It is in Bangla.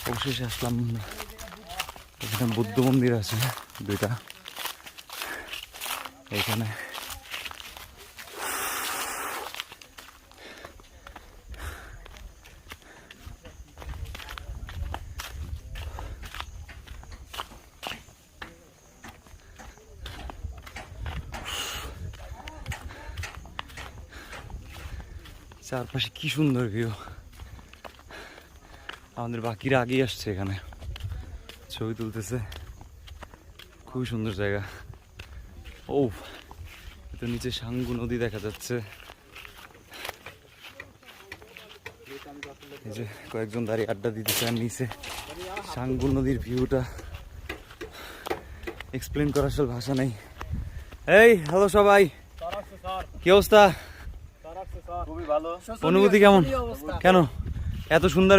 অবশেষে আসলাম। এখানে বুদ্ধ মন্দির আছে দুইটা এখানে। চারপাশে কি সুন্দর ভিউ। আমাদের বাকিরা আগেই আসছে, এখানে ছবি তুলতেছে। খুবই সুন্দর জায়গা। ও, তো নিচে সাঙ্গু নদী দেখা যাচ্ছে। এই যে কয়েকজন দাঁড়িয়ে আড্ডা দিতেছে, আর নিচে সাঙ্গু নদীর ভিউটা এক্সপ্লেন করার আসলে ভাষা নেই। এই হ্যালো সবাই, কি অবস্থা? খুবই ভালো। অনুভূতি কেমন? কেন এত সুন্দর